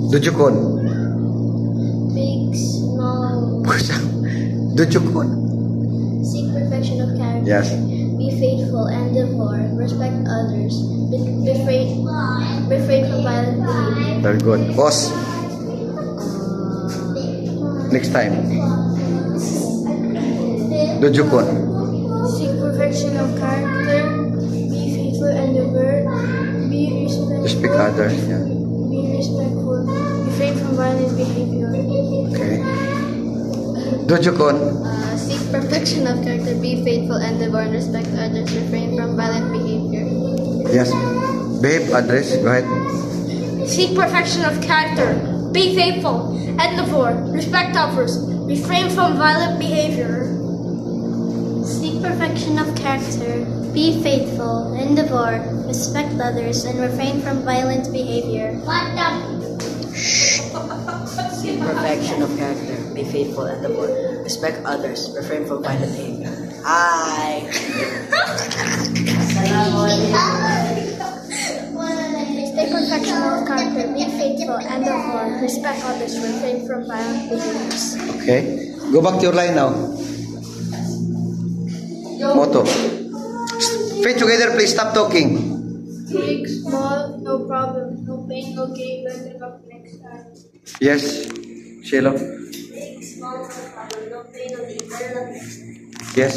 Dojukon. Big, small. Dojukon. Seek perfection of character. Yes. Be faithful and devour. Respect others. Refrain from violent behavior. Very good. Os. Next time. Dojukon. Seek perfection of character. Be faithful and devour. Be respectful. Respect others. Yeah. Be respectful. Refrain from violent behavior. Okay. Dojukon. Seek perfection of character. Be faithful and devour. Respect others. Refrain from violent behavior. Yes. Babe, address. Go ahead. Seek perfection of character. Be faithful and devour. Respect others. Refrain from violent behavior. Seek perfection of character. Be faithful and devour. Respect others and refrain from violent behavior. Seek perfection of character. Be faithful and devour. Respect others. Refrain from violent behavior. Hi. Seek perfection of character. Be faithful and devour. Respect others. Refrain from violent behaviors. Okay. Go back to your line now. Motto. Fit together, please. Stop talking. Big, small, no problem. No pain, no gain. Better luck next time. Yes. Shiloh. Big, small, no problem. No pain, no gain. Better luck next time. Yes.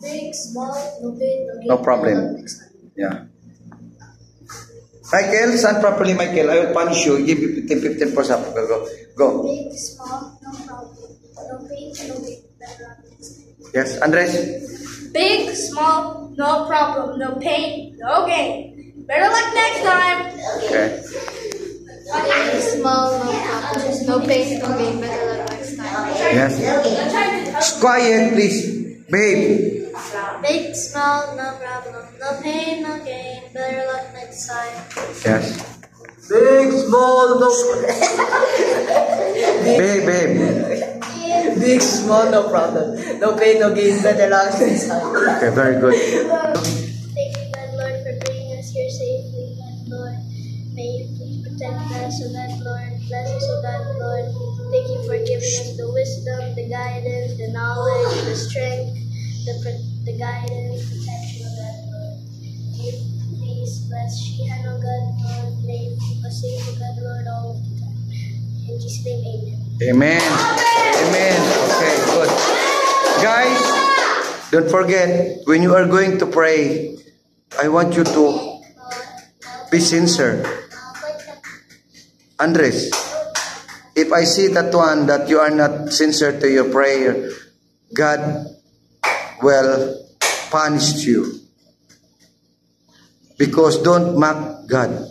Big, small, no pain, no gain. No problem. Better luck next time. Yeah. Michael, stand properly, Michael. I will punish you. Give you 15%. Go. Big, small, no problem. No pain, no gain. Better luck next time. Yes. Andres. Big, small, no problem. No pain, no gain. Better luck next time. Okay. Big, small, no problem. No pain, no gain. Better luck next time. Yes. Quiet, please. Babe. Big, small, no problem. No pain, no gain. Better luck next time. Yes. Big, small, no. Babe. Big, small, no problem. No pain, no gain. Better luck next time. Okay, very good. Thank you, God, Lord, for bringing us here safely, God, Lord. May you please protect us, O God, Lord. Bless us, O God, Lord. Thank you for giving us the wisdom, the guidance, the knowledge, the strength, the guidance, protection, O God, Lord. May you please bless Shihan, O God, Lord. May you keep us safe, O God, Lord, all of the time. In Jesus' name, amen. Amen. Amen. Okay, good. Guys, don't forget, when you are going to pray, I want you to be sincere. Andres, if I see that one that you are not sincere to your prayer, God will punish you. Because don't mock God.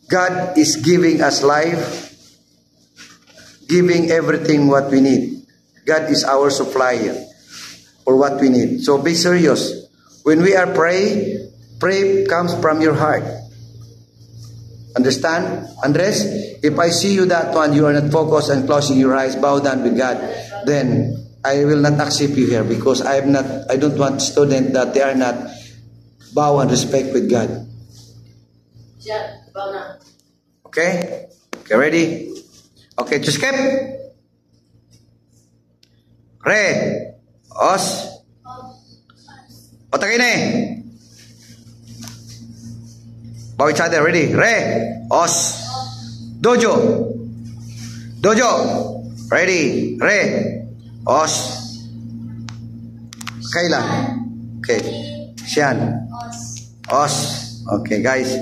God is giving us life, giving everything what we need. God is our supplier for what we need. So be serious. When we are praying, pray comes from your heart. Understand? Andres, if I see you that one, you are not focused and closing your eyes, bow down with God, then I will not accept you here because I don't want students that they are not bow and respect with God. Okay? Okay, ready? Okay, to skip. Re. Os. Otakay na eh. Bow each other. Ready? Re. Os. Dojo. Dojo. Ready? Re. Os. Kayla. Okay. Sian. Os. Okay, guys.